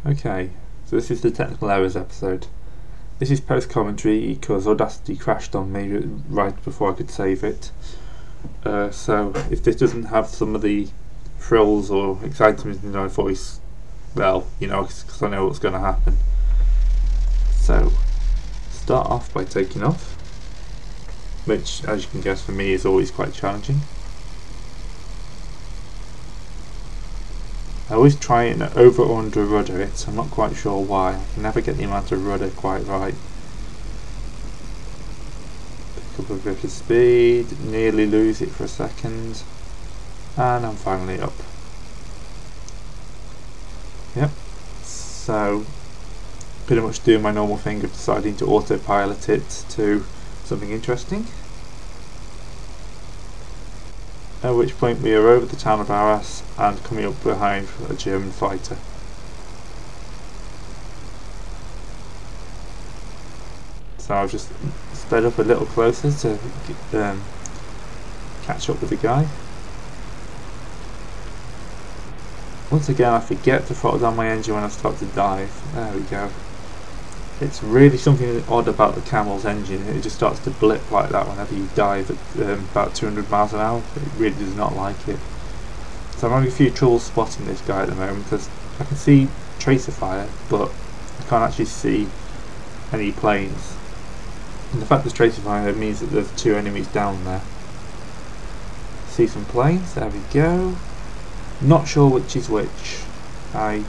Okay, so this is the technical errors episode. This is post-commentary because Audacity crashed on me right before I could save it. So if this doesn't have some of the thrills or excitement in my voice, well, you know, because I know what's going to happen. So, start off by taking off, which, as you can guess, for me is always quite challenging. I always try and over or under rudder it, so I'm not quite sure why. I can never get the amount of rudder quite right. Pick up a bit of speed, nearly lose it for a second, and I'm finally up. Yep, so pretty much doing my normal thing of deciding to autopilot it to something interesting. At which point we are over the town of Arras and coming up behind a German fighter. So I've just sped up a little closer to catch up with the guy. Once again I forget to throttle down my engine when I start to dive. There we go. It's really something odd about the Camel's engine. It just starts to blip like that whenever you dive at about 200 miles an hour. It really does not like it. So I'm having a few trouble spotting this guy at the moment because I can see tracer fire, but I can't actually see any planes. And the fact there's tracer fire means that there's two enemies down there. See some planes, there we go. Not sure which is which. I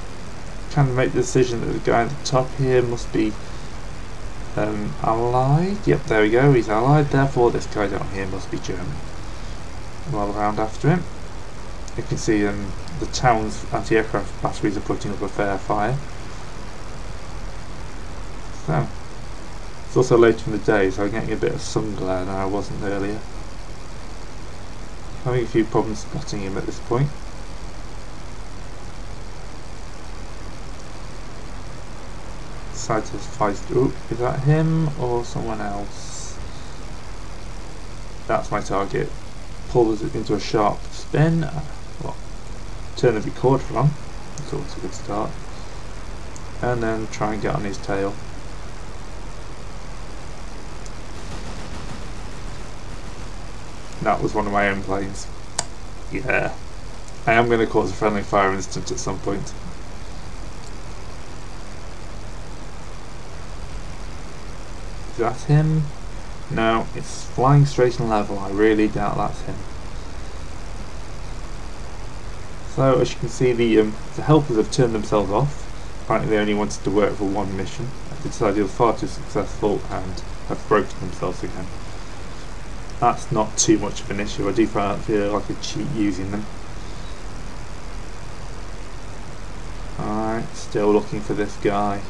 kind of make the decision that the guy at the top here must be Allied. Yep, there we go, he's Allied, therefore this guy down here must be German. Roll around after him. You can see the town's anti-aircraft batteries are putting up a fair fire. So, it's also later in the day, so I'm getting a bit of sun glare now I wasn't earlier. Having a few problems spotting him at this point. Decide to fight. Ooh, is that him or someone else? That's my target. Pull it into a sharp spin. Well, turn the recorder on. That's always a good start. And then try and get on his tail. That was one of my own planes. Yeah. I am going to cause a friendly fire incident at some point. Is that him? No, it's flying straight and level. I really doubt that's him. So as you can see, the helpers have turned themselves off. Apparently they only wanted to work for one mission. They decided they were far too successful and have broken themselves again. That's not too much of an issue. I do feel like a cheat using them. Alright, still looking for this guy.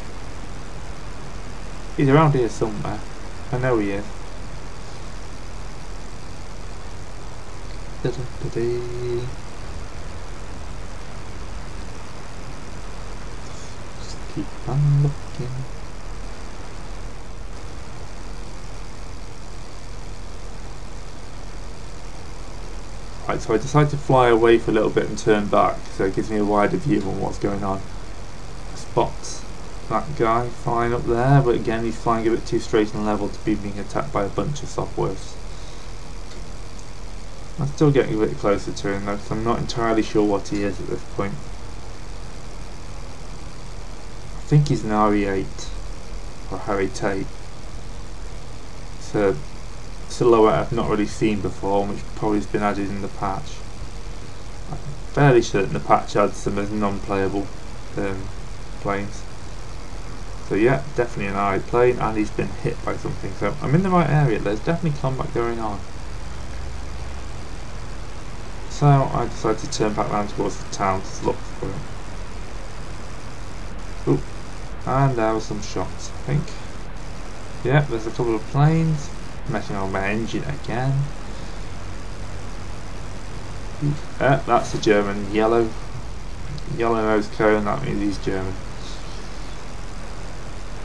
He's around here somewhere. I know he is. Just keep on looking. Right, so I decided to fly away for a little bit and turn back, so it gives me a wider view on what's going on. I spot that guy flying up there, but again he's flying a bit too straight and level to be being attacked by a bunch of softwares. I'm still getting a bit closer to him though, so I'm not entirely sure what he is at this point. I think he's an RE8 or Harry Tate. It's a silhouette I've not really seen before, which probably has been added in the patch. I'm fairly certain the patch adds them as non-playable planes. So yeah, definitely an allied plane, and he's been hit by something, so I'm in the right area. There's definitely combat going on. So I decided to turn back round towards the town to look for him. Ooh, and there were some shots, I think. Yeah, there's a couple of planes. Messing on my engine again. That's a German. Yellow nose cone, that means he's German.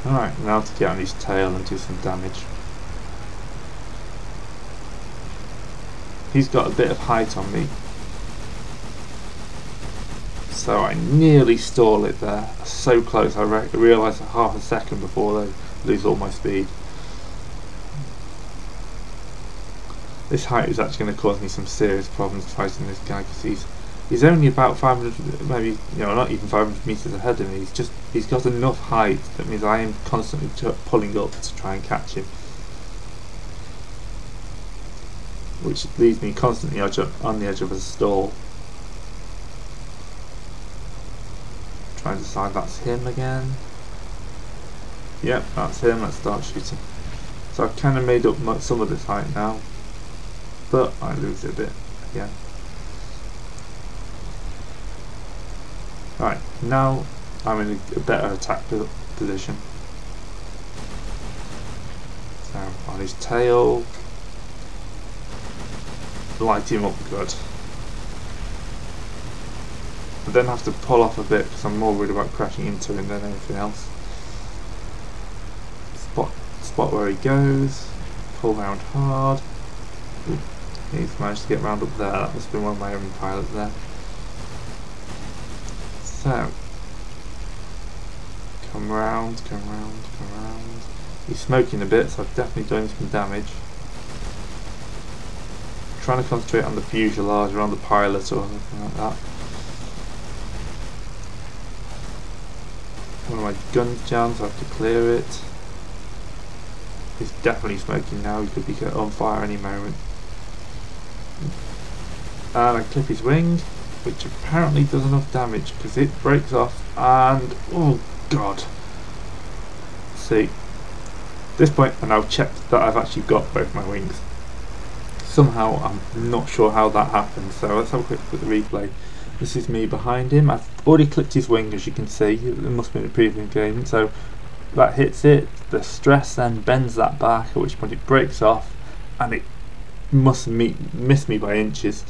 Alright, now to get on his tail and do some damage. He's got a bit of height on me, So I nearly stall it there. So close. I realised half a second before they lose all my speed. This height is actually going to cause me some serious problems fighting this guy, because he's only about 500, maybe, you know, not even 500 meters ahead of me. He's got enough height that means I am constantly pulling up to try and catch him, which leaves me constantly on the edge of a stall. Trying to decide that's him again. Yep, that's him. Let's start shooting. So I've kind of made up some of this height now, but I lose it a bit again. Right, now I'm in a better attack position. So on his tail, light him up good. I then have to pull off a bit because I'm more worried about crashing into him than anything else. Spot where he goes, pull round hard. Ooh, he's managed to get round up there. That must have been one of my own pilots there. So, come round. He's smoking a bit, so I've definitely done some damage. Trying to concentrate on the fuselage or on the pilot or something like that. One of my guns jams, I have to clear it. He's definitely smoking now, he could be on fire any moment. And I clip his wing, which apparently does enough damage because it breaks off and oh god. See, at this point I now checked that I've actually got both my wings. Somehow I'm not sure how that happened, so let's have a quick look at the replay. This is me behind him. I've already clipped his wing, as you can see. It must have been a previous game. So that hits it, the stress then bends that back, at which point it breaks off, and it must miss me by inches.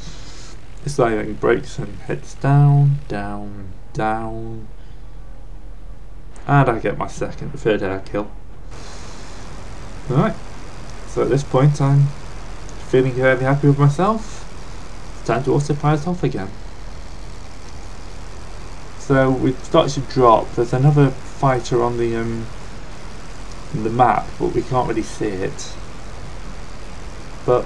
This thing breaks and hits down, and I get my third air kill. Alright, so at this point I'm feeling very happy with myself. It's time to autopilot off again. So we started to drop. There's another fighter on the map, but we can't really see it. But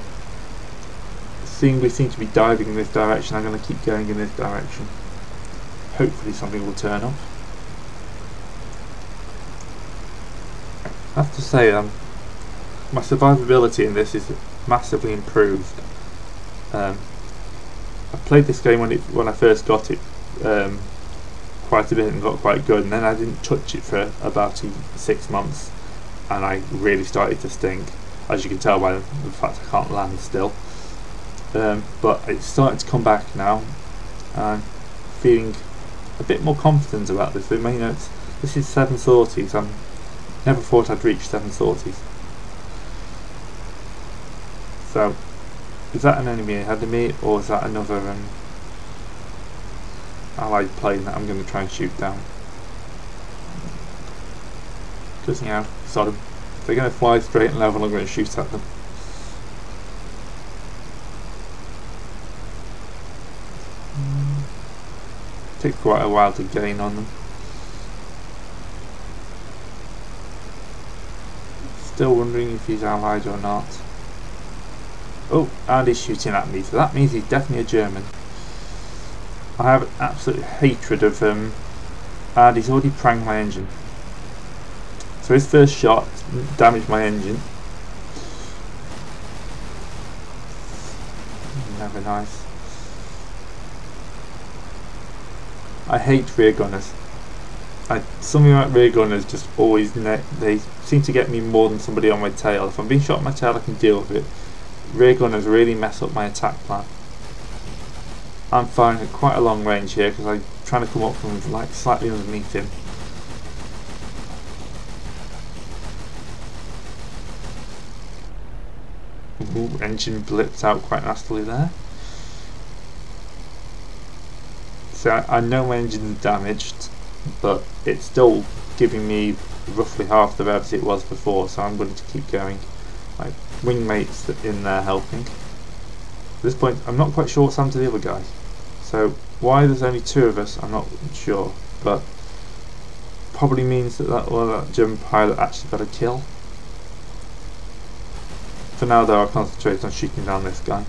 seeing we seem to be diving in this direction, I'm going to keep going in this direction. Hopefully something will turn up. I have to say, my survivability in this is massively improved. I played this game when I first got it quite a bit and got quite good, and then I didn't touch it for about 6 months, and I really started to stink, as you can tell by the fact I can't land still. But it's starting to come back now, and I'm feeling a bit more confident about this. You know, this is 7 sorties. I never thought I'd reach 7 sorties. So, is that an enemy ahead of me, or is that another allied plane that I'm going to try and shoot down? Because, you know, sod them. If they're going to fly straight and level, I'm going to shoot at them. Takes quite a while to gain on them. Still wondering if he's allied or not. Oh, and he's shooting at me, so that means he's definitely a German. I have an absolute hatred of him, and he's already pranged my engine. So his first shot damaged my engine. Never nice. I hate rear gunners. Something about rear gunners just always, they seem to get me more than somebody on my tail. If I'm being shot in my tail I can deal with it. Rear gunners really mess up my attack plan. I'm firing at quite a long range here because I'm trying to come up from like slightly underneath him. Ooh, engine blipped out quite nastily there. So I know my engine is damaged, but it's still giving me roughly half the revs it was before, so I'm going to keep going. My wingmate's in there helping. At this point I'm not quite sure what's happened to the other guy, so Why there's only 2 of us, I'm not sure, but probably means that German pilot actually got a kill. For now though, I'll concentrate on shooting down this guy.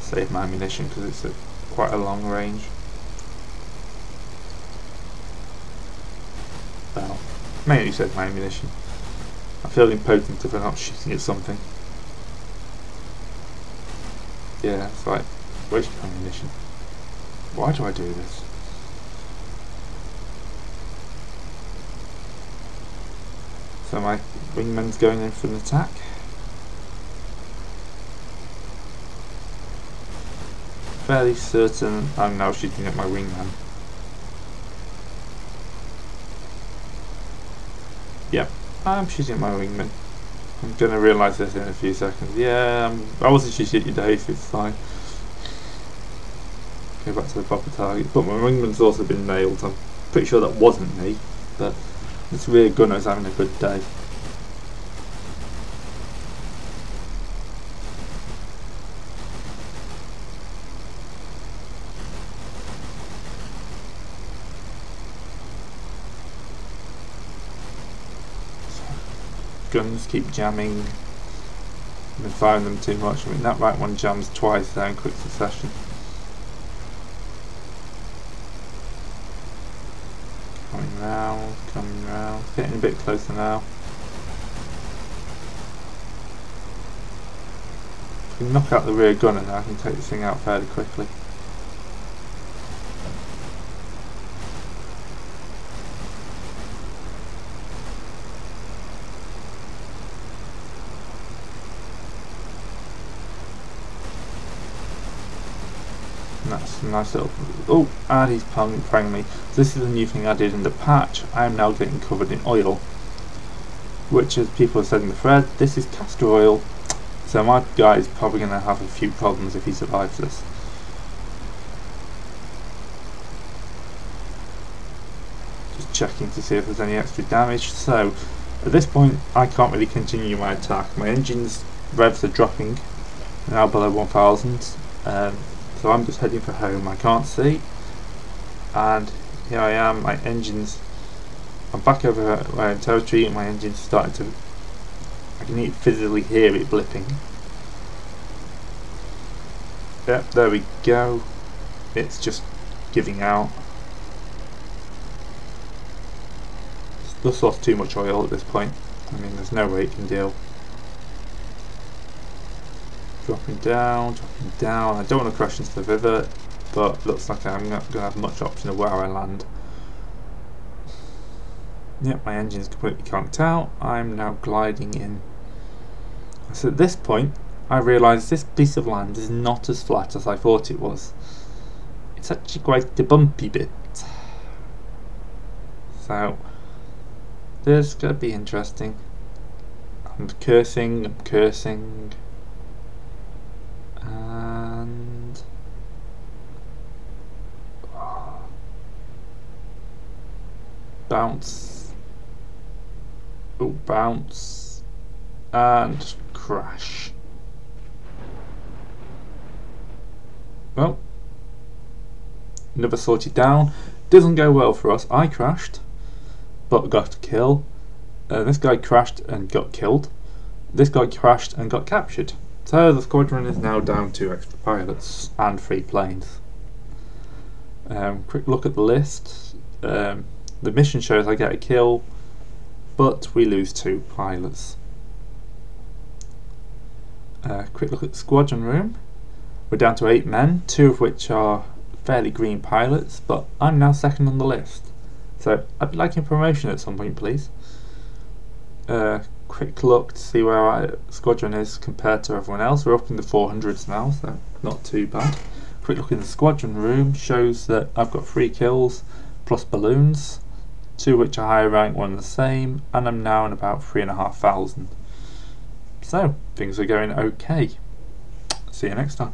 Save my ammunition because it's at quite a long range. Well, mainly save my ammunition. I feel impotent if I'm not shooting at something. Yeah, it's like wasting ammunition. Why do I do this? So my wingman's going in for an attack. Fairly certain I'm now shooting at my wingman. Yep, I'm shooting at my wingman. I'm going to realise this in a few seconds. Yeah, I wasn't shooting at you, Dave, it's fine. Go back to the proper target. But my wingman's also been nailed. I'm pretty sure that wasn't me, but this rear gunner's having a good day. Guns keep jamming. I've been firing them too much. I mean, that right one jams twice there in quick succession. Coming round, getting a bit closer now. If we knock out the rear gunner now, I can take this thing out fairly quickly. That's a nice little... Oh, and he's pranged me. So this is a new thing I did in the patch. I am now getting covered in oil, which, as people have said in the thread, this is castor oil. So my guy is probably going to have a few problems if he survives this. Just checking to see if there's any extra damage. So at this point I can't really continue my attack. My engine's revs are dropping, now below 1000. So I'm just heading for home. I can't see, and here I am. My engines, I'm back over my own territory, and my engine's starting to, I can physically hear it blipping. Yep, there we go. It's just giving out. It's just lost too much oil at this point. I mean, there's no way it can deal. Dropping down. I don't want to crash into the river, but looks like I'm not going to have much option of where I land. Yep, my engine's completely conked out. I'm now gliding in. So at this point, I realise this piece of land is not as flat as I thought it was. It's actually quite a bumpy bit. So, this is going to be interesting. I'm cursing. And bounce, bounce, and crash. Well, another sortie down. Doesn't go well for us. I crashed, but got a kill. This guy crashed and got killed. This guy crashed and got captured. So the squadron is now down 2 extra pilots and 3 planes. Quick look at the list. The mission shows I get a kill, but we lose 2 pilots. Quick look at the squadron room. We're down to 8 men, 2 of which are fairly green pilots, but I'm now second on the list. So I'd be liking promotion at some point, please. Quick look to see where our squadron is compared to everyone else. We're up in the 400s now, so not too bad. Quick look in the squadron room shows that I've got 3 kills plus balloons, 2 which are higher rank, 1 the same, and I'm now in about 3,500. So things are going okay. See you next time.